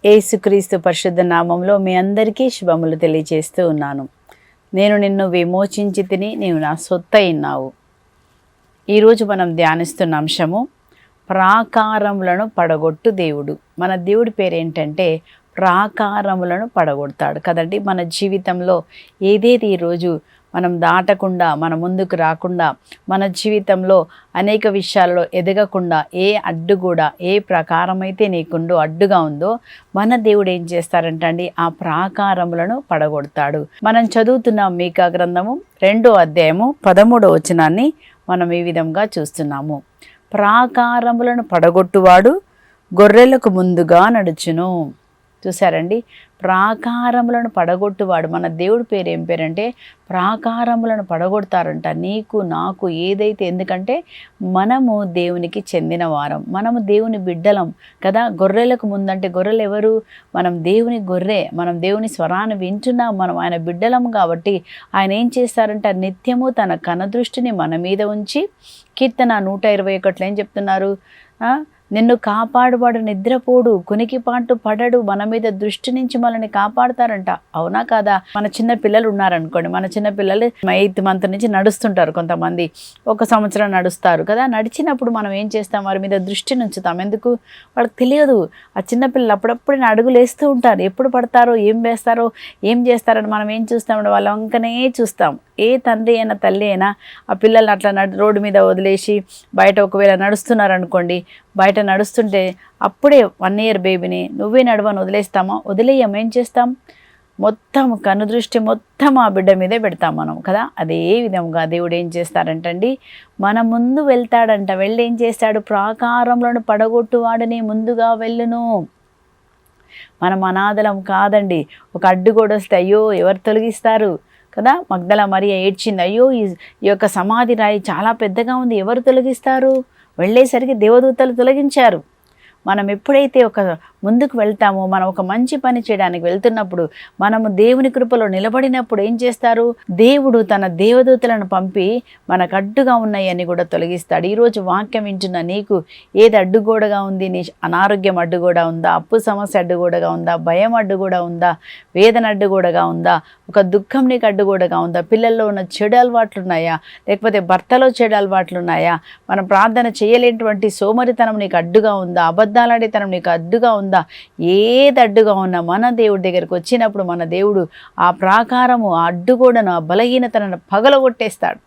యేసుక్రీస్తు పరిశుద్ధ నామంలో మీ అందరికీ శుభములు తెలియజేస్తూ ఉన్నాను. నేను నిన్ను విమోచించి తిని నీవు నా సొత్తయినావు. ఈరోజు మనం ధ్యానిస్తున్న అంశము ప్రాకారములను పడగొట్టు దేవుడు. మన దేవుడి పేరు ఏంటంటే ప్రాకారములను పడగొడతాడు కదండి. మన జీవితంలో ఏదేది ఈరోజు మనం దాటకుండా, మన ముందుకు రాకుండా, మన జీవితంలో అనేక విషయాల్లో ఎదగకుండా ఏ అడ్డు కూడా, ఏ ప్రకారమైతే నీకుండో అడ్డుగా ఉందో మన దేవుడు ఏం చేస్తారంటండి, ఆ ప్రాకారములను పడగొడతాడు. మనం చదువుతున్న మీకా గ్రంథము 2వ అధ్యాయము 13వ వచనాన్ని మనం ఈ విధంగా చూస్తున్నాము. ప్రాకారములను పడగొట్టువాడు గొర్రెలకు ముందుగా నడుచును. చూసారండి, ప్రాకారములను పడగొట్టువాడు. మన దేవుడి పేరు ఏం పేరంటే ప్రాకారములను పడగొడతారంట. నీకు నాకు ఏదైతే, ఎందుకంటే మనము దేవునికి చెందిన వారం, మనము దేవుని బిడ్డలం కదా. గొర్రెలకు ముందంటే గొర్రెలు ఎవరు? మనం దేవుని గొర్రె, మనం దేవుని స్వరాన్ని వింటున్నాం, మనం ఆయన బిడ్డలం. కాబట్టి ఆయన ఏం చేస్తారంట, నిత్యము తన కనదృష్టిని మన మీద ఉంచి, కీర్తన 121 ఏం చెప్తున్నారు, నిన్ను కాపాడువాడు నిద్రపోడు, కునికిపాటు పడడు, మన మీద దృష్టి నుంచి మనల్ని కాపాడుతారంట. అవునా కాదా? మన చిన్న పిల్లలు ఉన్నారనుకోండి, మన చిన్న పిల్లలు 8th month నుంచి నడుస్తుంటారు, కొంతమంది 1 సంవత్సరం నడుస్తారు కదా. నడిచినప్పుడు మనం ఏం చేస్తాం, వారి మీద దృష్టి నుంచుతాం. ఎందుకు? వాళ్ళకి తెలియదు. ఆ చిన్నపిల్లలు అప్పుడప్పుడు అడుగులు వేస్తూ ఉంటారు, ఎప్పుడు పడతారో, ఏం వేస్తారో, ఏం చేస్తారని మనం ఏం చూస్తామంటే వాళ్ళ వంకనే చూస్తాం. ఏ తండ్రి అయినా తల్లి అయినా ఆ పిల్లల్ని అట్లా రోడ్డు మీద వదిలేసి బయట ఒకవేళ నడుస్తున్నారనుకోండి, బయట నడుస్తుంటే అప్పుడే 1 year బేబీని నువ్వే నడవని వదిలేస్తామా? వదిలేయం. ఏం చేస్తాం? మొత్తం కనుదృష్టి మొత్తం ఆ బిడ్డ మీదే పెడతాం మనం కదా. అదే విధంగా దేవుడు ఏం చేస్తారంటండి, మన ముందు వెళ్తాడంట. వెళ్ళి ఏం చేస్తాడు, ప్రాకారములను పడగొట్టువాడని ముందుగా వెళ్ళును. మనం అనాథలం కాదండి. ఒక అడ్డుగోడ వస్తే అయ్యో ఎవరు తొలగిస్తారు కదా. మగ్దల మరియ ఏడ్చింది, అయ్యో ఈ యొక్క సమాధి రాయి చాలా పెద్దగా ఉంది, ఎవరు తొలగిస్తారు? వెళ్ళేసరికి దేవదూతలు తొలగించారు. మనం ఎప్పుడైతే ఒక ముందుకు వెళ్తామో, మనం ఒక మంచి పని చేయడానికి వెళ్తున్నప్పుడు, మనము దేవుని కృపలో నిలబడినప్పుడు ఏం చేస్తారు, దేవుడు తన దేవదూతలను పంపి మనకు అడ్డుగా ఉన్నాయని కూడా తొలగిస్తాడు. ఈరోజు వాక్యం వింటున్న నీకు ఏది అడ్డుగోడగా ఉంది? నీ అనారోగ్యం అడ్డుగోడ ఉందా? అప్పు సమస్య అడ్డుగోడగా ఉందా? భయం అడ్డుగోడ ఉందా? వేదన అడ్డుగోడగా ఉందా? ఒక దుఃఖం నీకు అడ్డుగోడగా ఉందా? పిల్లల్లో ఉన్న చెడు అలవాట్లు ఉన్నాయా? లేకపోతే భర్తలో చెడు అలవాట్లు ఉన్నాయా? మనం ప్రార్థన చేయలేనటువంటి సోమరితనం నీకు అడ్డుగా ఉందా? అబద్ధాలాడేతనం నీకు అడ్డుగా ఉందా? ఏది అడ్డుగా ఉన్నా మన దేవుడి దగ్గరికి వచ్చినప్పుడు మన దేవుడు ఆ ప్రాకారము, ఆ అడ్డుగోడను, ఆ బలహీనతను పగలగొట్టేస్తాడు.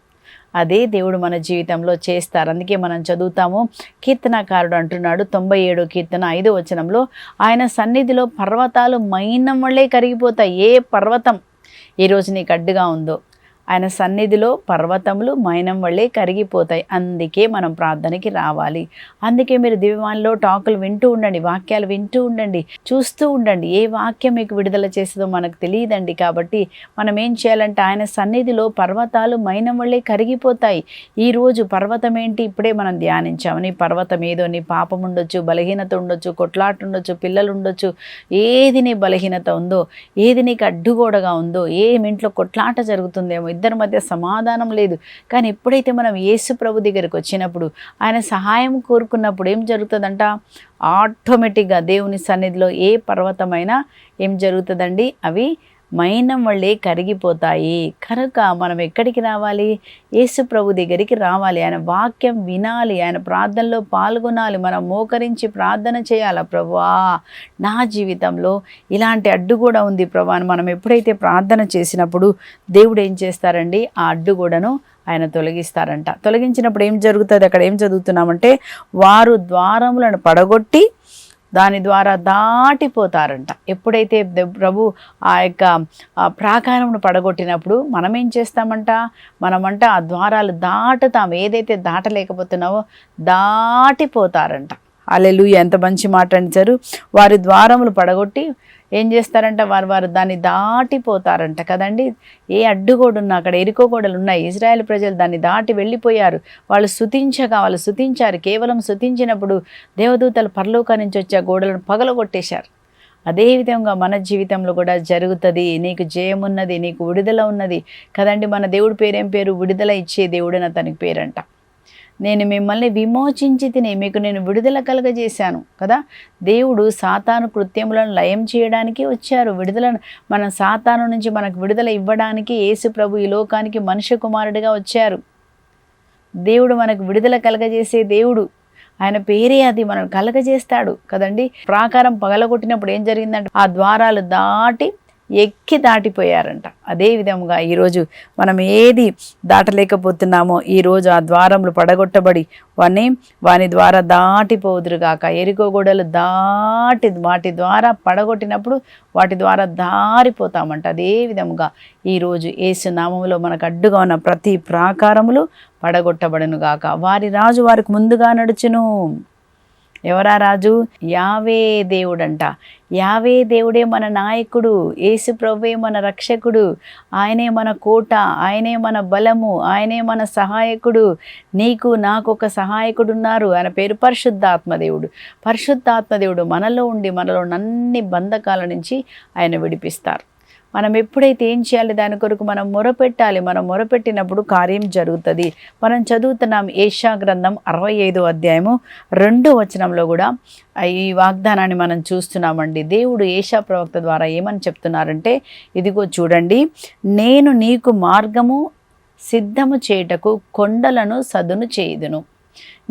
అదే దేవుడు మన జీవితంలో చేస్తారు. అందుకే మనం చదువుతాము, కీర్తనాకారుడు అంటున్నాడు 97వ కీర్తన 5వ వచనంలో, ఆయన సన్నిధిలో పర్వతాలు మైనం వల్లే కరిగిపోతాయి. ఏ పర్వతం ఈరోజు నీకు అడ్డుగా ఉందో, ఆయన సన్నిధిలో పర్వతములు మైనం వల్లే కరిగిపోతాయి. అందుకే మనం ప్రార్థనకి రావాలి. అందుకే మీరు దివ్యవాణిలో టాకులు వింటూ ఉండండి, వాక్యాలు వింటూ ఉండండి, చూస్తూ ఉండండి. ఏ వాక్యం మీకు విడుదల చేస్తుందో మనకు తెలియదండి. కాబట్టి మనం ఏం చేయాలంటే, ఆయన సన్నిధిలో పర్వతాలు మైనం వల్లే కరిగిపోతాయి. ఈరోజు పర్వతం ఏంటి? ఇప్పుడే మనం ధ్యానించాము. నీ పర్వతం ఏదో, నీ పాపం ఉండొచ్చు, బలహీనత ఉండొచ్చు, కొట్లాట ఉండొచ్చు, పిల్లలు ఉండొచ్చు. ఏది నీ బలహీనత ఉందో, ఏది నీకు అడ్డుగోడగా ఉందో, ఇంట్లో కొట్లాట జరుగుతుందేమో, ఇద్దరి మధ్య సమాధానం లేదు. కానీ ఎప్పుడైతే మనం యేసు ప్రభు దగ్గరికి వచ్చినప్పుడు, ఆయన సహాయం కోరుకున్నప్పుడు ఏం జరుగుతుందంట, ఆటోమేటిక్గా దేవుని సన్నిధిలో ఏ పర్వతమైనా ఏం జరుగుతుందండి, అవి మైనం వల్లే కరిగిపోతాయి. కనుక మనం ఎక్కడికి రావాలి? యేసు ప్రభు దగ్గరికి రావాలి. ఆయన వాక్యం వినాలి, ఆయన ప్రార్థనలో పాల్గొనాలి, మనం మోకరించి ప్రార్థన చేయాలి. ప్రభువా, నా జీవితంలో ఇలాంటి అడ్డు కూడా ఉంది ప్రభా అని మనం ఎప్పుడైతే ప్రార్థన చేసినప్పుడు దేవుడు ఏం చేస్తారండి, ఆ అడ్డుగోడను ఆయన తొలగిస్తారంట. తొలగించినప్పుడు ఏం జరుగుతుంది? అక్కడ ఏం చదువుతున్నామంటే, వారు ద్వారములను పడగొట్టి దాని ద్వారా దాటిపోతారంట. ఎప్పుడైతే ప్రభు ఆ యొక్క ప్రాకారమును పడగొట్టినప్పుడు మనం ఏం చేస్తామంట, మనమంట ఆ ద్వారాలు దాటుతాం. ఏదైతే దాటలేకపోతున్నావో దాటిపోతారంట. హల్లెలూయా, ఎంత మంచి మాట అంటారు. వారి ద్వారములు పడగొట్టి ఏం చేస్తారంట, వారు దాన్ని దాటిపోతారంట కదండి. ఏ అడ్డుగోడున్నా, అక్కడ ఎరికో గోడలు ఉన్నాయి, ఇజ్రాయేల్ ప్రజలు దాన్ని దాటి వెళ్ళిపోయారు. వాళ్ళు స్తుతించారు. కేవలం స్తుతించినప్పుడు దేవదూతలు పరలోకం నుంచి వచ్చే గోడలను పగలగొట్టేశారు. అదేవిధంగా మన జీవితంలో కూడా జరుగుతుంది. నీకు జయమున్నది, నీకు విడుదల ఉన్నది కదండి. మన దేవుడి పేరేం పేరు? విడుదల ఇచ్చే దేవుడు అని అతనికి పేరంట. నేను మిమ్మల్ని విమోచించి తిని మీకు నేను విడుదల కలగజేశాను కదా. దేవుడు సాతాను కృత్యములను లయం చేయడానికి వచ్చారు. విడుదలను మన సాతాను నుంచి మనకు విడుదల ఇవ్వడానికి యేసు ప్రభు ఈ లోకానికి మనుష్య కుమారుడిగా వచ్చారు. దేవుడు మనకు విడుదల కలగజేసే దేవుడు. ఆయన పేరే అది, మనం కలగజేస్తాడు కదండి. ప్రాకారం పగలగొట్టినప్పుడు ఏం జరిగిందంటే ఆ ద్వారాలు ఎక్కి దాటిపోయారంట. అదే విధంగా ఈరోజు మనం ఏది దాటలేకపోతున్నామో ఈరోజు ఆ ద్వారములు పడగొట్టబడి వాని ద్వారా దాటిపోదురుగాక. ఎరికో గోడలు వాటి ద్వారా పడగొట్టినప్పుడు వాటి ద్వారా దారిపోతామంట. అదే విధముగా ఈరోజు యేసు నామములో మనకు అడ్డుగా ఉన్న ప్రతి ప్రాకారములు పడగొట్టబడును గాక. వారి రాజు వారికి ముందుగా నడుచును. ఎవరా రాజు? యావే దేవుడంట. యావే దేవుడే మన నాయకుడు, యేసు ప్రభువే మన రక్షకుడు, ఆయనే మన కోట, ఆయనే మన బలము, ఆయనే మన సహాయకుడు. నీకు నాకు ఒక సహాయకుడు ఉన్నారు, ఆయన పేరు పరిశుద్ధాత్మదేవుడు. పరిశుద్ధాత్మదేవుడు మనలో ఉండి మనలో అన్ని బంధకాల నుంచి ఆయన విడిపిస్తారు. మనం ఎప్పుడైతే ఏం చేయాలి, దాని కొరకు మనం మొరపెట్టాలి. మనం మొరపెట్టినప్పుడు కార్యం జరుగుతుంది. మనం చదువుతున్నాం యెషయా గ్రంథం 65వ అధ్యాయము 2వ వచనంలో కూడా ఈ వాగ్దానాన్ని మనం చూస్తున్నామండి. దేవుడు యెషయా ప్రవక్త ద్వారా ఏమని చెప్తున్నారంటే, ఇదిగో చూడండి, నేను నీకు మార్గము సిద్ధము చేయుటకు కొండలను సదును చేయుదును.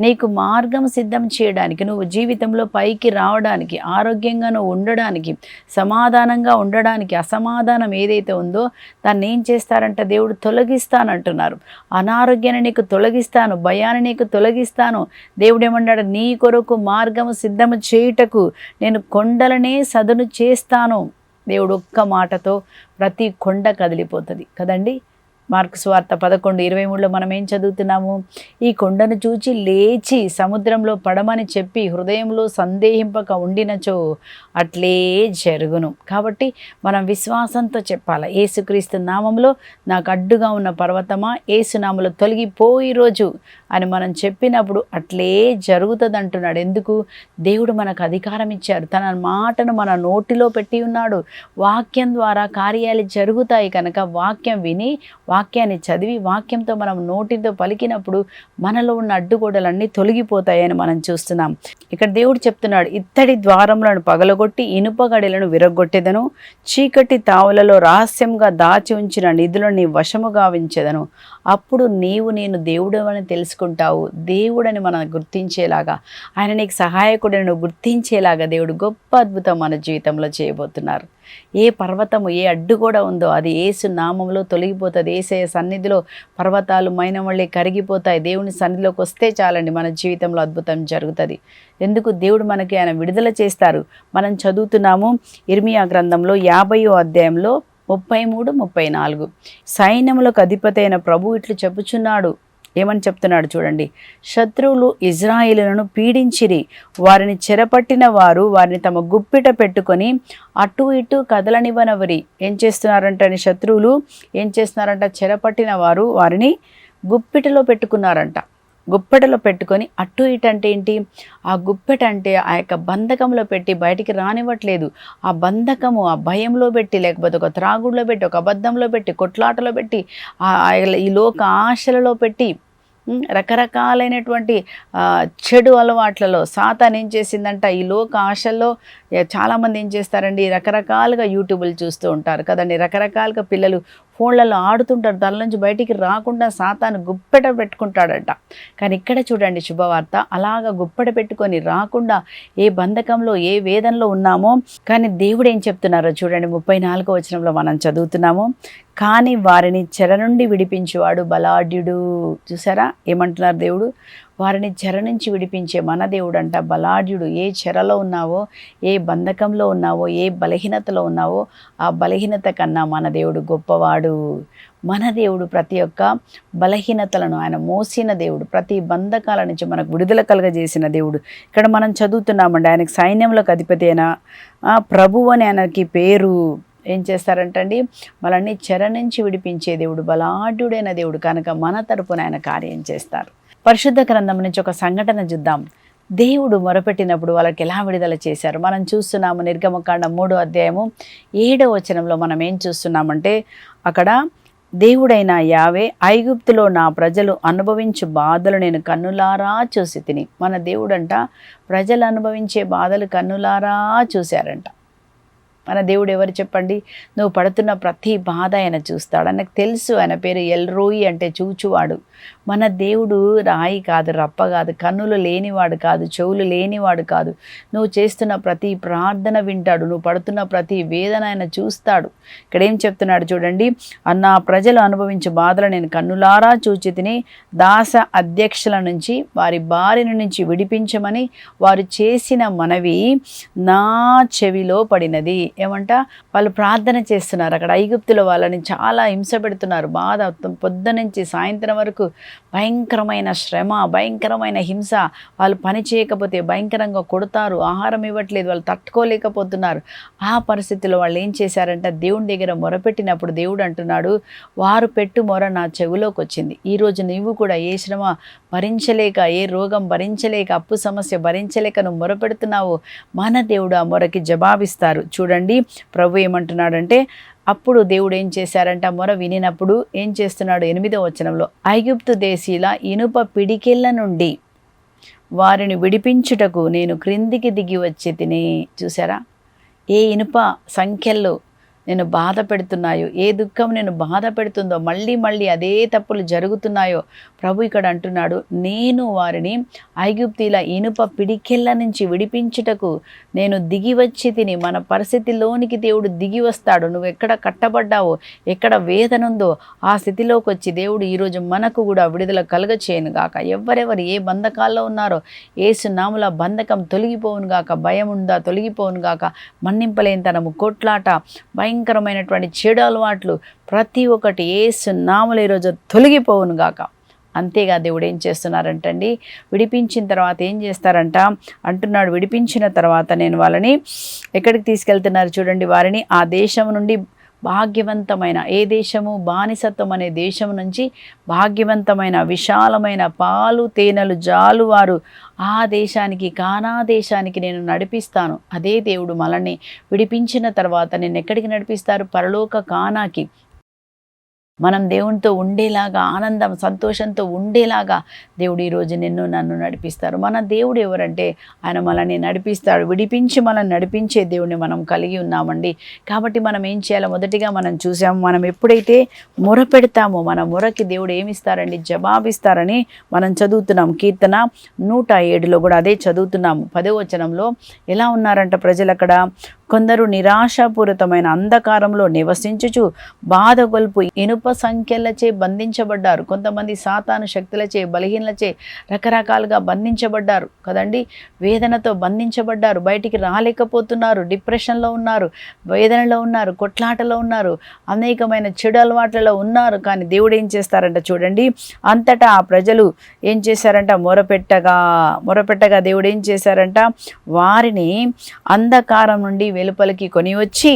నీకు మార్గం సిద్ధం చేయడానికి, నువ్వు జీవితంలో పైకి రావడానికి, ఆరోగ్యంగా నువ్వు ఉండడానికి, సమాధానంగా ఉండడానికి, అసమాధానం ఏదైతే ఉందో దాన్ని ఏం చేస్తారంట, దేవుడు తొలగిస్తానంటున్నారు. అనారోగ్యాన్ని నీకు తొలగిస్తాను, భయాన్ని నీకు తొలగిస్తాను. దేవుడు ఏమన్నాడు, నీ కొరకు మార్గము సిద్ధము చేయుటకు నేను కొండలనే సదును చేస్తాను. దేవుడు ఒక్క మాటతో ప్రతి కొండ కదిలిపోతుంది కదండి. మార్కు సువార్త 11:23లో మనం ఏం చదువుతున్నాము, ఈ కొండను చూచి లేచి సముద్రంలో పడమని చెప్పి హృదయంలో సందేహింపక ఉండినచో అట్లే జరుగును. కాబట్టి మనం విశ్వాసంతో చెప్పాలి, యేసుక్రీస్తు నామంలో నాకు అడ్డుగా ఉన్న పర్వతమా యేసు నామంలో తొలగిపోయి రోజు అని మనం చెప్పినప్పుడు అట్లే జరుగుతుంది అంటున్నాడు. ఎందుకు? దేవుడు మనకు అధికారం ఇచ్చారు, తన మాటను మన నోటిలో పెట్టి ఉన్నాడు. వాక్యం ద్వారా కార్యాలు జరుగుతాయి కనుక వాక్యం విని వాక్యాన్ని చదివి వాక్యంతో మనం నోటితో పలికినప్పుడు మనలో ఉన్న అడ్డుగోడలన్నీ తొలగిపోతాయని మనం చూస్తున్నాం. ఇక్కడ దేవుడు చెప్తున్నాడు, ఇత్తడి ద్వారములను పగలగొట్టి ఇనుప గడిలను విరగొట్టెదను, చీకటి తావులలో రహస్యంగా దాచి ఉంచిన నిధులను నీ వశముగా ఉంచెదను. అప్పుడు నీవు నేను దేవుడు అని తెలుసుకుంటావు. దేవుడని మనం గుర్తించేలాగా, ఆయన నీకు సహాయకుడని నువ్వు గుర్తించేలాగా దేవుడు గొప్ప అద్భుతం మన జీవితంలో చేయబోతున్నారు. ఏ పర్వతము ఏ అడ్డు కూడా ఉందో అది యేసు నామంలో తొలగిపోతుంది. యేసయ్య సన్నిధిలో పర్వతాలు మైనమళ్ళీ కరిగిపోతాయి. దేవుని సన్నిధిలోకి వస్తే చాలండి, మన జీవితంలో అద్భుతం జరుగుతుంది. ఎందుకు? దేవుడు మనకి ఆయన విడుదల చేస్తారు. మనం చదువుతున్నాము ఇర్మియా గ్రంథంలో 50వ అధ్యాయంలో 33, 34 సైన్యములకు అధిపతి అయిన ప్రభు ఇట్లు చెప్పుచున్నాడు. ఏమని చెప్తున్నాడు చూడండి, శత్రువులు ఇజ్రాయేలులను పీడించిరి, వారిని చెరపట్టిన వారు వారిని తమ గుప్పిట పెట్టుకొని అటు ఇటు కదలనివ్వనవరి. ఏం చేస్తున్నారంట, శత్రువులు ఏం చేస్తున్నారంట, చెరపట్టిన వారు వారిని గుప్పిటలో పెట్టుకున్నారంట. గుప్పెటలో పెట్టుకొని అటు ఇటు అంటే ఏంటి, ఆ గుప్పెట అంటే ఆ యొక్క బంధకంలో పెట్టి బయటికి రానివ్వట్లేదు. ఆ బంధకము ఆ భయంలో పెట్టి, లేకపోతే ఒక త్రాగుడులో పెట్టి, ఒక అబద్ధంలో పెట్టి, కొట్లాటలో పెట్టి, ఈ లోక ఆశలలో పెట్టి, రకరకాలైనటువంటి చెడు అలవాట్లలో సాతాను ఏం చేసిందంట, ఈ లోక ఆశల్లో చాలామంది ఏం చేస్తారండి, రకరకాలుగా యూట్యూబ్లు చూస్తూ ఉంటారు కదండి. రకరకాలుగా పిల్లలు ఫోన్లలో ఆడుతుంటారు, దాని నుంచి బయటికి రాకుండా సాతాను గుప్పెట పెట్టుకుంటాడట. కానీ ఇక్కడ చూడండి శుభవార్త, అలాగా గుప్పెట పెట్టుకొని రాకుండా ఏ బంధకంలో ఏ వేదనలో ఉన్నామో, కానీ దేవుడు ఏం చెప్తున్నారో చూడండి. 34వ వచనంలో మనం చదువుతున్నాము, కానీ వారిని చెర నుండి విడిపించేవాడు బలాఢ్యుడు. చూసారా ఏమంటున్నారు దేవుడు, వారిని చెర నుంచి విడిపించే మన దేవుడు అంట బలాఢ్యుడు. ఏ చెరలో ఉన్నావో, ఏ బంధకంలో ఉన్నావో, ఏ బలహీనతలో ఉన్నావో ఆ బలహీనత కన్నా మన దేవుడు గొప్పవాడు. మన దేవుడు ప్రతి ఒక్క బలహీనతలను ఆయన మోసిన దేవుడు, ప్రతి బంధకాల నుంచి మనకు విడుదల కలగజేసిన దేవుడు. ఇక్కడ మనం చదువుతున్నామండి, ఆయనకు సైన్యంలోకి అధిపతి అయిన ప్రభువు అని ఆయనకి పేరు. ఏం చేస్తారంటండి, మనల్ని చెర నుంచి విడిపించే దేవుడు, బలాఢ్యుడైన దేవుడు కనుక మన తరపున ఆయన కార్యం చేస్తారు. పరిశుద్ధ గ్రంథం నుంచి ఒక సంఘటన చూద్దాం. దేవుడు మొరపెట్టినప్పుడు వాళ్ళకి ఎలా విడుదల చేశారు మనం చూస్తున్నాము. నిర్గమకాండం 3వ అధ్యాయము 7వ వచనంలో మనం ఏం చూస్తున్నామంటే, అక్కడ దేవుడైన యావే ఐగుప్తులో నా ప్రజలు అనుభవించు బాధలు నేను కన్నులారా చూసి తిని. మన దేవుడంట ప్రజలు అనుభవించే బాధలు కన్నులారా చూశారంట. మన దేవుడు ఎవరు చెప్పండి? నువ్వు పడుతున్న ప్రతి బాధ ఆయన చూస్తాడు. ఆయనకు తెలుసు. ఆయన పేరు ఎల్రోయి, అంటే చూచువాడు. మన దేవుడు రాయి కాదు, రప్ప కాదు, కన్నులు లేనివాడు కాదు, చెవులు లేనివాడు కాదు. నువ్వు చేస్తున్న ప్రతి ప్రార్థన వింటాడు. నువ్వు పడుతున్న ప్రతి వేదన ఆయన చూస్తాడు. ఇక్కడ ఏం చెప్తున్నాడు చూడండి, నా ప్రజలు అనుభవించే బాధలు నేను కన్నులారా చూచి తిని, దాస అధ్యక్షుల నుంచి వారి బారిన నుంచి విడిపించమని వారు చేసిన మనవి నా చెవిలో పడినది. ఏమంట, వాళ్ళు ప్రార్థన చేస్తున్నారు. అక్కడ ఐగుప్తులో వాళ్ళని చాలా హింస పెడుతున్నారు. బాధ పొద్దు నుంచి సాయంత్రం వరకు భయంకరమైన శ్రమ, భయంకరమైన హింస. వాళ్ళు పని చేయకపోతే భయంకరంగా కొడతారు, ఆహారం ఇవ్వట్లేదు, వాళ్ళు తట్టుకోలేకపోతున్నారు. ఆ పరిస్థితిలో వాళ్ళు ఏం చేశారంటే దేవుని దగ్గర మొరపెట్టినప్పుడు దేవుడు అంటున్నాడు, వారు పెట్టు మొర నా చెవిలోకి వచ్చింది. ఈరోజు నువ్వు కూడా ఏ శ్రమ భరించలేక, ఏ రోగం భరించలేక, అప్పు సమస్య భరించలేక నువ్వు మొరపెడుతున్నావు, మన దేవుడు ఆ మొరకి జవాబిస్తారు. చూడండి ప్రభు ఏమంటున్నాడంటే, అప్పుడు దేవుడు ఏం చేశారంటే, మొర వినినప్పుడు ఏం చేస్తున్నాడు? 8వ వచనంలో, ఐగుప్తు దేశీల ఇనుప పిడికిళ్ళ నుండి వారిని విడిపించుటకు నేను క్రిందికి దిగి వచ్చి తిని. చూసారా, ఏ ఇనుప సంఖ్యల్లో నేను బాధ పెడుతున్నాయో, ఏ దుఃఖం నేను బాధ పెడుతుందో, మళ్ళీ మళ్ళీ అదే తప్పులు జరుగుతున్నాయో ప్రభు ఇక్కడ అంటున్నాడు, నేను వారిని ఐగుప్తీల ఇనుప పిడికెళ్ళ నుంచి విడిపించుటకు నేను దిగి వచ్చి తిని. మన పరిస్థితిలోనికి దేవుడు దిగి వస్తాడు. నువ్వు ఎక్కడ కట్టబడ్డావో, ఎక్కడ వేదన ఉందో ఆ స్థితిలోకి వచ్చి దేవుడు ఈరోజు మనకు కూడా విడుదల కలుగచేయను గాక. ఎవరెవరు ఏ బంధకాల్లో ఉన్నారో యేసు నామములో బంధకం తొలగిపోవును గాక. భయం ఉందా తొలగిపోవును గాక. మన్నింపలేనితనము, కొట్లాట, భయంకరమైనటువంటి చెడు అలవాట్లు ప్రతి ఒక్కటి యేసు నామములో ఈరోజు తొలగిపోవును గాక. అంతేగా దేవుడు ఏం చేస్తున్నారంటండి, విడిపించిన తర్వాత ఏం చేస్తారంట అంటున్నాడు, విడిపించిన తర్వాత నేను వాళ్ళని ఎక్కడికి తీసుకెళ్తున్నారు చూడండి, వారిని ఆ దేశం నుండి భాగ్యవంతమైన, ఏ దేశము? బానిసత్వం అనే దేశం నుంచి భాగ్యవంతమైన విశాలమైన పాలు తేనెలు జాలువారు ఆ దేశానికి, కానా దేశానికి నేను నడిపిస్తాను. అదే దేవుడు మనల్ని విడిపించిన తర్వాత నేను ఎక్కడికి నడిపిస్తారు? పరలోక కానాకి. మనం దేవునితో ఉండేలాగా, ఆనందం సంతోషంతో ఉండేలాగా దేవుడు ఈరోజు నిన్ను నన్ను నడిపిస్తారు. మన దేవుడు ఎవరంటే ఆయన మనల్ని నడిపిస్తాడు. విడిపించి మనల్ని నడిపించే దేవుడిని మనం కలిగి ఉన్నామండి. కాబట్టి మనం ఏం చేయాలో మొదటిగా మనం చూసాము, మనం ఎప్పుడైతే మొర పెడతామో మన మొరకి దేవుడు ఏమిస్తారండి? జవాబిస్తారని మనం చదువుతున్నాం. కీర్తన 107లో కూడా అదే చదువుతున్నాము. 10వ వచనంలో ఎలా ఉన్నారంట ప్రజలు అక్కడ, కొందరు నిరాశాపూరితమైన అంధకారంలో నివసించుచు బాధగొల్పు ఇనుప సంఖ్యలచే బంధించబడ్డారు. కొంతమంది సాతాను శక్తులచే, బలహీనలచే రకరకాలుగా బంధించబడ్డారు కదండి. వేదనతో బంధించబడ్డారు, బయటికి రాలేకపోతున్నారు, డిప్రెషన్లో ఉన్నారు, వేదనలో ఉన్నారు, కొట్లాటలో ఉన్నారు, అనేకమైన చెడు అలవాట్లలో ఉన్నారు. కానీ దేవుడు ఏం చేస్తారంట చూడండి, అంతటా ఆ ప్రజలు ఏం చేశారంట, మొరపెట్టగా దేవుడు ఏం చేశారంట, వారిని అంధకారం నుండి వెలుపలికి కొని వచ్చి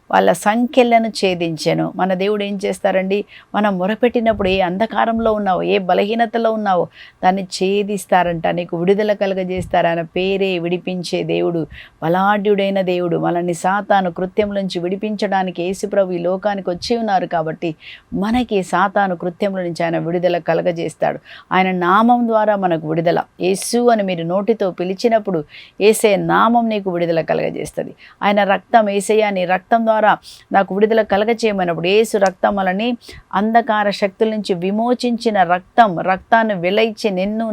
వాళ్ళ సంఖ్యలను ఛేదించాను. మన దేవుడు ఏం చేస్తారండి, మనం మొరపెట్టినప్పుడు ఏ అంధకారంలో ఉన్నావో, ఏ బలహీనతలో ఉన్నావో దాన్ని ఛేదిస్తారంట, నీకు విడుదల కలుగజేస్తారు. ఆయన పేరే విడిపించే దేవుడు, బలాఢ్యుడైన దేవుడు. మనల్ని సాతాను కృత్యం నుంచి విడిపించడానికి యేసుప్రభు ఈ లోకానికి వచ్చి ఉన్నారు. కాబట్టి మనకి సాతాను కృత్యంలో నుంచి ఆయన విడుదల కలుగజేస్తాడు. ఆయన నామం ద్వారా మనకు విడుదల. యేసు అని మీరు నోటితో పిలిచినప్పుడు యేసే నామం నీకు విడుదల కలుగజేస్తుంది. ఆయన రక్తం, యేసయ్య నీ రక్తం ద్వారా నాకు విడుదల కలగచేయమన్నప్పుడు యేసు రక్తం వలని అంధకార శక్తుల నుంచి విమోచించిన రక్తాన్ని వెలైచి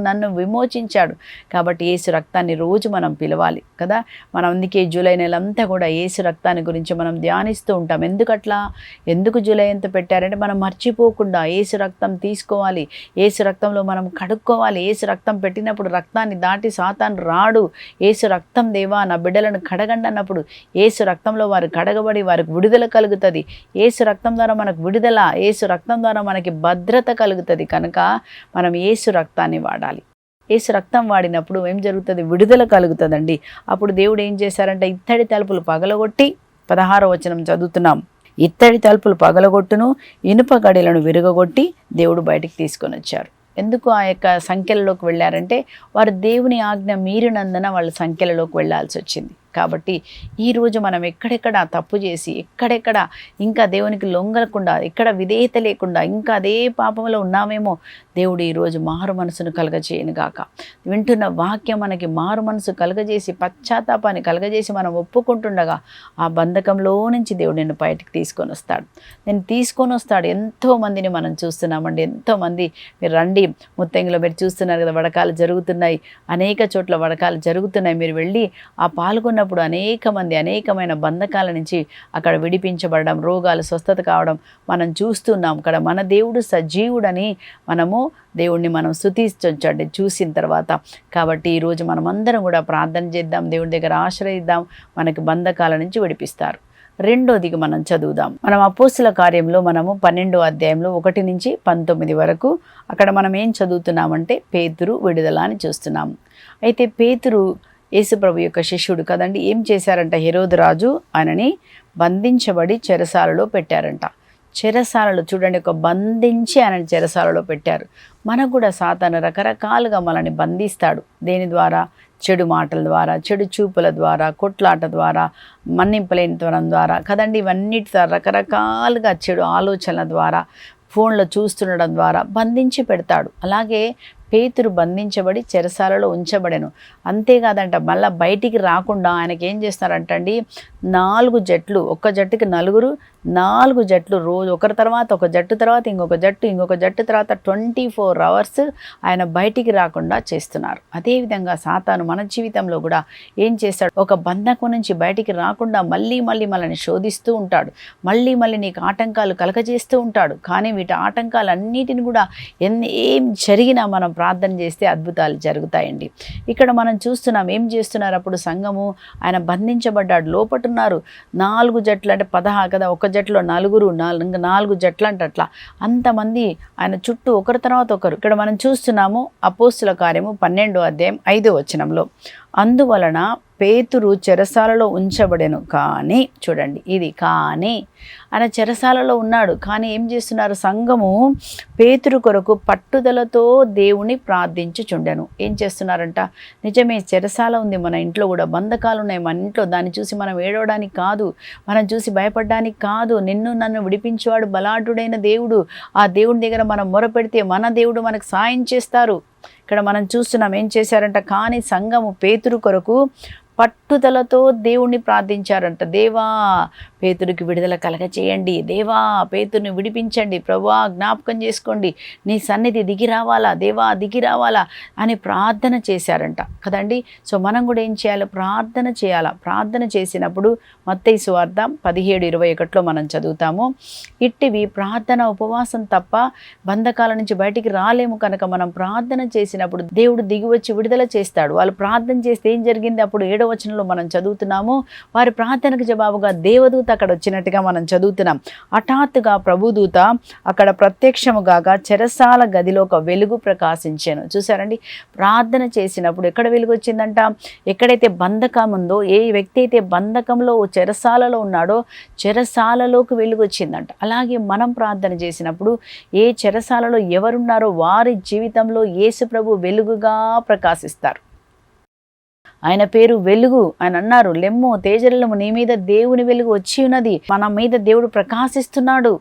నన్ను విమోచించాడు. కాబట్టి యేసు రక్తాన్ని రోజు మనం పిలవాలి కదా. మనం అందుకే జూలై నెలంతా కూడా యేసు రక్తాన్ని గురించి మనం ధ్యానిస్తూ ఉంటాం. ఎందుకు జూలై ఎంత పెట్టారంటే మనం మర్చిపోకుండా యేసు రక్తం తీసుకోవాలి, యేసు రక్తంలో మనం కడుక్కోవాలి. యేసు రక్తం పెట్టినప్పుడు రక్తాన్ని దాటి సాతాను రాడు. యేసు రక్తం దేవా నా బిడ్డలను కడగండి అన్నప్పుడు యేసు రక్తంలో వారు కడగబడి వారికి విడుదల కలుగుతుంది. యేసు రక్తం ద్వారా మనకు విడుదల, యేసు రక్తం ద్వారా మనకి భద్రత కలుగుతుంది. కనుక మనం యేసు రక్తాన్ని వాడాలి. యేసు రక్తం వాడినప్పుడు ఏం జరుగుతుంది? విడుదల కలుగుతుందండి. అప్పుడు దేవుడు ఏం చేశారంటే ఇత్తడి తలుపులు పగలగొట్టి, 16వ వచనం చదువుతున్నాం, ఇత్తడి తలుపులు పగలగొట్టును ఇనుప గడిలను విరగొట్టి దేవుడు బయటికి తీసుకొని వచ్చారు. ఎందుకు ఆ యొక్క సంఖ్యలలోకి వెళ్ళారంటే వారు దేవుని ఆజ్ఞ మీరినందున వాళ్ళ సంఖ్యలలోకి వెళ్ళాల్సి వచ్చింది. కాబట్టి ఈరోజు మనం ఎక్కడెక్కడ తప్పు చేసి ఎక్కడెక్కడ ఇంకా దేవునికి లొంగకుండా ఎక్కడ విధేయత లేకుండా ఇంకా అదే పాపంలో ఉన్నామేమో దేవుడు ఈరోజు మారు మనసును కలగజేయను గాక. వింటున్న వాక్యం మనకి మారు మనసు కలగజేసి పశ్చాత్తాపాన్ని కలగజేసి మనం ఒప్పుకుంటుండగా ఆ బంధకంలో నుంచి దేవుడు నిన్ను బయటికి తీసుకొని వస్తాడు. ఎంతోమందిని మనం చూస్తున్నామండి. ఎంతోమంది మీరు రండి, ముత్తంగిలో మీరు చూస్తున్నారు కదా, వడకాలు జరుగుతున్నాయి, అనేక చోట్ల వడకాలు జరుగుతున్నాయి. మీరు వెళ్ళి ఆ పాల్గొన్నప్పుడు అనేకమైన బంధకాల నుంచి అక్కడ విడిపించబడడం, రోగాలు స్వస్థత కావడం మనం చూస్తున్నాం. అక్కడ మన దేవుడు సజీవుడని మనము దేవుణ్ణి మనం స్తుతించండి చూసిన తర్వాత. కాబట్టి ఈరోజు మనమందరం కూడా ప్రార్థన చేద్దాం, దేవుడి దగ్గర ఆశ్రయిద్దాం, మనకి బంధకాల నుంచి విడిపిస్తారు. రెండోదిగా మనం చదువుదాం. మనం అపోస్తుల కార్యంలో మనము 12వ అధ్యాయంలో 1 నుంచి 19 వరకు అక్కడ మనం ఏం చదువుతున్నామంటే పేతురు విడుదల అని చూస్తున్నాము. అయితే పేతురు యేసుప్రభు యొక్క శిష్యుడు కదండి. ఏం చేశారంట, హెరోదు రాజు ఆయనని బంధించబడి చెరసాలలో పెట్టారంట. చెరసాలలో చూడండి, బంధించి ఆయన చెరసాలలో పెట్టారు. మనకు కూడా సాతాను రకరకాలుగా మనల్ని బంధిస్తాడు. దేని ద్వారా? చెడు మాటల ద్వారా, చెడు చూపుల ద్వారా, కొట్లాట ద్వారా, మన్నింపలేనితనం ద్వారా కదండి. ఇవన్నిటి రకరకాలుగా చెడు ఆలోచనల ద్వారా, ఫోన్లో చూస్తుండడం ద్వారా బంధించి పెడతాడు. అలాగే పేతురు బంధించబడి చెరసాలలో ఉంచబడెను. అంతేకాదంట, మళ్ళీ బయటికి రాకుండా ఆయనకి ఏం చేస్తారంటండి, 4 జట్లు, ఒక్క జట్టుకి 4 జట్లు, రోజు ఒకరి తర్వాత ఒక జట్టు తర్వాత ఇంకొక జట్టు తర్వాత 24 అవర్స్ ఆయన బయటికి రాకుండా చేస్తున్నారు. అదేవిధంగా సాతాను మన జీవితంలో కూడా ఏం చేస్తాడు, ఒక బంధకం నుంచి బయటికి రాకుండా మళ్ళీ మనల్ని శోధిస్తూ ఉంటాడు. మళ్ళీ నీకు ఆటంకాలు కలగజేస్తూ ఉంటాడు. కానీ వీటి ఆటంకాలన్నిటిని కూడా ఏం జరిగినా మనం ప్రార్థన చేస్తే అద్భుతాలు జరుగుతాయండి. ఇక్కడ మనం చూస్తున్నాం ఏం చేస్తున్నారు. అప్పుడు సంఘము ఆయన బంధించబడ్డాడు, లోపటున్నారు. 4 జట్లు అంటే 16 కదా, ఒక జట్లో 4 జట్లు అంటే అట్లా అంతమంది ఆయన చుట్టూ ఒకరి తర్వాత ఒకరు. ఇక్కడ మనం చూస్తున్నాము అపోస్తుల కార్యము 12వ అధ్యాయం 5వ వచనంలో, అందువలన పేతురు చెరసాలలో ఉంచబడెను. కానీ చూడండి, ఇది కానీ ఆయన చెరసాలలో ఉన్నాడు. కానీ ఏం చేస్తున్నారు, సంఘము పేతురు కొరకు పట్టుదలతో దేవుని ప్రార్థించుచుండెను. ఏం చేస్తున్నారంట, నిజమే చెరసాల ఉంది, మన ఇంట్లో కూడా బంధకాలు ఉన్నాయి మన ఇంట్లో. దాన్ని చూసి మనం ఏడవడానికి కాదు, మనం చూసి భయపడడానికి కాదు. నన్ను విడిపించేవాడు బలాఢ్యుడైన దేవుడు. ఆ దేవుని దగ్గర మనం మొరపెడితే మన దేవుడు మనకు సాయం చేస్తారు. ఇక్కడ మనం చూస్తున్నాం ఏం చేశారంట, కానీ సంఘము పేతురు కొరకు పట్టుదలతో దేవుణ్ణి ప్రార్థించారంట. దేవా పేతురికి విడుదల కలగచేయండి, దేవా పేతుర్ని విడిపించండి, ప్రభువా జ్ఞాపకం చేసుకోండి, నీ సన్నిధి దిగి రావాలా, దేవా దిగి రావాలా అని ప్రార్థన చేశారంట కదండి. సో మనం కూడా ఏం చేయాలి, ప్రార్థన చేయాలా. ప్రార్థన చేసినప్పుడు మత్తయి సువార్త 17:21 మనం చదువుతాము, ఇట్టివి ప్రార్థన ఉపవాసం తప్ప బంధకాల నుంచి బయటికి రాలేము కనుక మనం ప్రార్థన చేసినప్పుడు దేవుడు దిగి వచ్చి విడుదల చేస్తాడు. వాళ్ళు ప్రార్థన చేస్తే ఏం జరిగింది, అప్పుడు 7వ వచనంలో మనం చదువుతున్నాము, వారి ప్రార్థనకు జవాబుగా దేవదూత అక్కడ వచ్చినట్టుగా మనం చదువుతున్నాం. హఠాత్తుగా ప్రభుదూత అక్కడ ప్రత్యక్షముగా చెరసాల గదిలో ఒక వెలుగు ప్రకాశించాను. చూసారండి, ప్రార్థన చేసినప్పుడు ఎక్కడ వెలుగు వచ్చిందంట, ఎక్కడైతే బంధకం ఉందో, ఏ వ్యక్తి అయితే బంధకంలో చెరసాలలో ఉన్నాడో చెరసాలలోకి వెలుగు వచ్చిందంట. అలాగే మనం ప్రార్థన చేసినప్పుడు ఏ చెరసాలలో ఎవరున్నారో వారి జీవితంలో యేసు ప్రభు వెలుగుగా ప్రకాశిస్తారు. ఆయన పేరు వెలుగు. ఆయన అన్నారు, లెమ్ము తేజరిల్లము, నీ మీద దేవుని వెలుగు వచ్చి ఉన్నది, మన మీద దేవుడు ప్రకాశిస్తున్నాడు.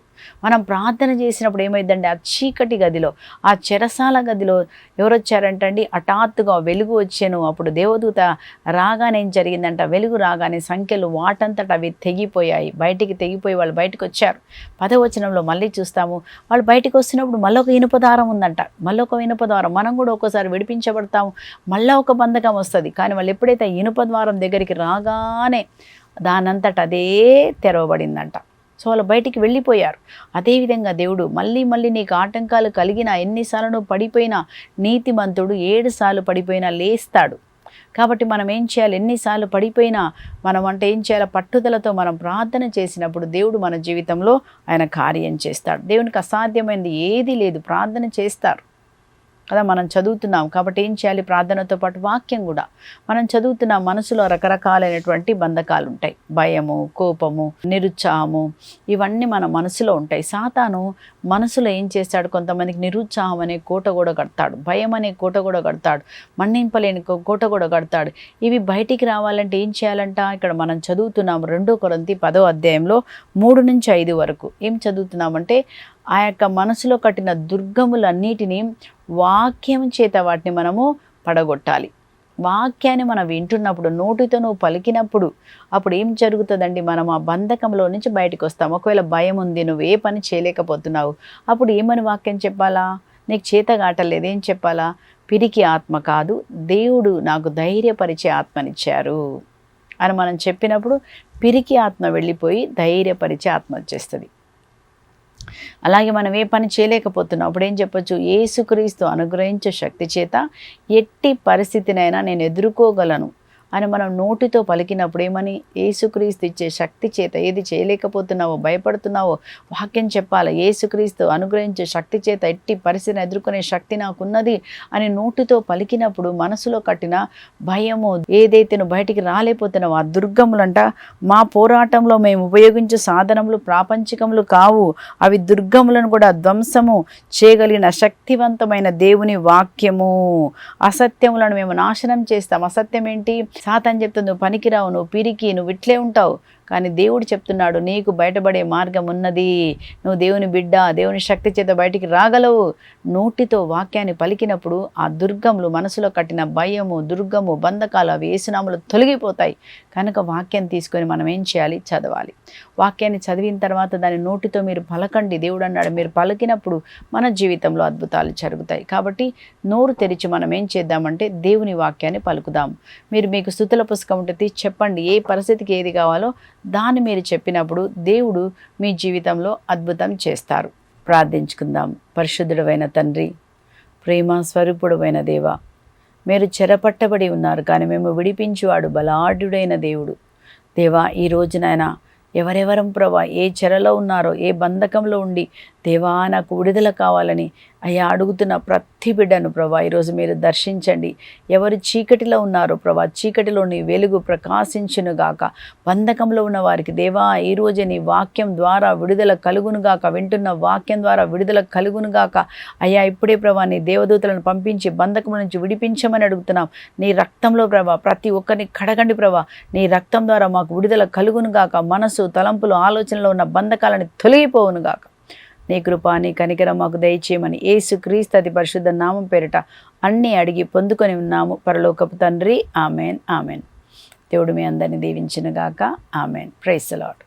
మనం ప్రార్థన చేసినప్పుడు ఏమైందండి, ఆ చీకటి గదిలో, ఆ చెరసాల గదిలో ఎవరు వచ్చారంటండి, హఠాత్తుగా వెలుగు వచ్చాను. అప్పుడు దేవదూత రాగానే ఏం జరిగిందంట, వెలుగు రాగానే సంఖ్యలు వాటంతట అవి తెగిపోయాయి, తెగిపోయి వాళ్ళు బయటకు వచ్చారు. 10వ వచనంలో మళ్ళీ చూస్తాము, వాళ్ళు బయటకు వస్తున్నప్పుడు మళ్ళీ ఒక ఇనుపదారం ఉందంట. మళ్ళీ ఒక ఇనుపదారం, మనం కూడా ఒక్కోసారి విడిపించబడతాము, మళ్ళీ ఒక బంధకం వస్తుంది. కానీ వాళ్ళు ఎప్పుడైతే ఇనుపద్వారం దగ్గరికి రాగానే దానంతట అదే తెరవబడిందంట. సో వాళ్ళు బయటికి వెళ్ళిపోయారు. అదేవిధంగా దేవుడు మళ్ళీ నీకు ఆటంకాలు కలిగినా, ఎన్నిసార్లు పడిపోయినా, నీతిమంతుడు 7 సార్లు పడిపోయినా లేస్తాడు. కాబట్టి మనం ఏం చేయాలి, ఎన్నిసార్లు పడిపోయినా మనం ఏం చేయాలి, పట్టుదలతో మనం ప్రార్థన చేసినప్పుడు దేవుడు మన జీవితంలో ఆయన కార్యం చేస్తాడు. దేవునికి అసాధ్యమైనది ఏది లేదు, ప్రార్థన చేస్తారు. కదా మనం చదువుతున్నాం. కాబట్టి ఏం చేయాలి? ప్రార్థనతో పాటు వాక్యం కూడా మనం చదువుతున్నాం. మనసులో రకరకాలైనటువంటి బంధకాలు ఉంటాయి. భయము, కోపము, నిరుత్సాహము, ఇవన్నీ మన మనసులో ఉంటాయి. సాతాను మనసులో ఏం చేస్తాడు? కొంతమందికి నిరుత్సాహం అనే కోట కూడా కడతాడు, భయం అనే కోట కూడా కడతాడు, మన్నింపలేని కోట కూడా కడతాడు. ఇవి బయటికి రావాలంటే ఏం చేయాలంట? ఇక్కడ మనం చదువుతున్నాం 2 కొరింథీ 10వ అధ్యాయంలో 3 నుంచి 5 వరకు ఏం చదువుతున్నామంటే, ఆ యొక్క మనసులో కట్టిన దుర్గములన్నిటినీ వాక్యం చేత వాటిని మనము పడగొట్టాలి. వాక్యాన్ని మనం వింటున్నప్పుడు, నోటితో నువ్వు పలికినప్పుడు అప్పుడు ఏం జరుగుతుందండి? మనం ఆ బంధకంలో నుంచి బయటకు వస్తాం. ఒకవేళ భయం ఉంది, నువ్వు ఏ పని చేయలేకపోతున్నావు, అప్పుడు ఏమని వాక్యం చెప్పాలా? నీకు చేతగాటలేదు, ఏం చెప్పాలా? పిరికి ఆత్మ కాదు, దేవుడు నాకు ధైర్యపరిచే ఆత్మనిచ్చారు అని మనం చెప్పినప్పుడు పిరికి ఆత్మ వెళ్ళిపోయి ధైర్యపరిచే ఆత్మ వచ్చేస్తుంది. అలాగే మనం ఏ పని చేయలేకపోతున్నాం, అప్పుడు ఏం చెప్పొచ్చు? యేసుక్రీస్తు అనుగ్రహించే శక్తి చేత ఎట్టి పరిస్థితినైనా నేను ఎదుర్కోగలను అని మనం నోటితో పలికినప్పుడు ఏమని? యేసుక్రీస్తు ఇచ్చే శక్తి చేత ఏది చేయలేకపోతున్నావో, భయపడుతున్నావో వాక్యం చెప్పాలి. యేసుక్రీస్తు అనుగ్రహించే శక్తి చేత ఎట్టి పరిస్థితిని ఎదుర్కొనే శక్తి నాకున్నది అని నోటితో పలికినప్పుడు మనసులో కట్టిన భయము ఏదైతే నువ్వు బయటికి రాలేకపోతున్నావో ఆ దుర్గములంట, మా పోరాటంలో మేము ఉపయోగించే సాధనములు ప్రాపంచికములు కావు, అవి దుర్గములను కూడా ధ్వంసము చేయగలిగిన శక్తివంతమైన దేవుని వాక్యము. అసత్యములను మేము నాశనం చేస్తాం. అసత్యం ఏంటి? సాతాను చెప్తుంది, నువ్వు పనికిరావు, నువ్వు పిరికి, నువ్వు ఇట్లే ఉంటావు. కానీ దేవుడు చెప్తున్నాడు, నీకు బయటపడే మార్గం ఉన్నది. నువ్వు దేవుని బిడ్డ, దేవుని శక్తి చేత బయటికి రాగలవు. నోటితో వాక్యాన్ని పలికినప్పుడు ఆ దుర్గములు, మనసులో కట్టిన భయము, దుర్గము, బంధకాలు అవి యేసునామములో తొలగిపోతాయి. కనుక వాక్యం తీసుకొని మనం ఏం చేయాలి? చదవాలి. వాక్యాన్ని చదివిన తర్వాత దాని నోటితో మీరు పలకండి. దేవుడు అన్నాడు, మీరు పలికినప్పుడు మన జీవితంలో అద్భుతాలు జరుగుతాయి. కాబట్టి నోరు తెరిచి మనం ఏం చేద్దామంటే దేవుని వాక్యాన్ని పలుకుదాం. మీకు స్తుతుల పుస్తకం ఉంటే తీసి చెప్పండి. ఏ పరిస్థితికి ఏది కావాలో దాన్ని మీరు చెప్పినప్పుడు దేవుడు మీ జీవితంలో అద్భుతం చేస్తారు. ప్రార్థించుకుందాం. పరిశుద్ధుడైన తండ్రి, ప్రేమ స్వరూపుడైన దేవ, మీరు చెరపట్టబడి ఉన్నారు, కానీ మేము విడిపించువాడు బలాఢ్యుడైన దేవుడు. దేవా, ఈ రోజునైనా ఎవరెవరం ప్రభా ఏ చెరలో ఉన్నారో, ఏ బంధకంలో ఉండి దేవా నాకు విడుదల కావాలని అయ్యా అడుగుతున్న ప్రతి బిడ్డను ప్రభా ఈరోజు మీరు దర్శించండి. ఎవరు చీకటిలో ఉన్నారో ప్రభా చీకటిలో నీ వెలుగు ప్రకాశించునుగాక. బంధకంలో ఉన్న వారికి దేవా ఈరోజు నీ వాక్యం ద్వారా విడుదల కలుగునుగాక. వింటున్న వాక్యం ద్వారా విడుదల కలుగునుగాక. అయ్యా ఇప్పుడే ప్రభా నీ దేవదూతలను పంపించి బంధకం నుంచి విడిపించమని అడుగుతున్నాం. నీ రక్తంలో ప్రభా ప్రతి ఒక్కరిని కడగండి ప్రభా. నీ రక్తం ద్వారా మాకు విడుదల కలుగునుగాక. మనసు, తలంపులు, ఆలోచనలో ఉన్న బంధకాలను తొలగిపోవునుగాక. నీ కృప, నీ కనికరం మాకు దయచేయమని యేసుక్రీస్తు అతి పరిశుద్ధ నామం పేరిట అన్నీ అడిగి పొందుకొని ఉన్నాము పరలోకపు తండ్రి. Amen, amen. దేవుడు మీ అందరిని దీవించునుగాక. ఆమెన్. Praise the lord.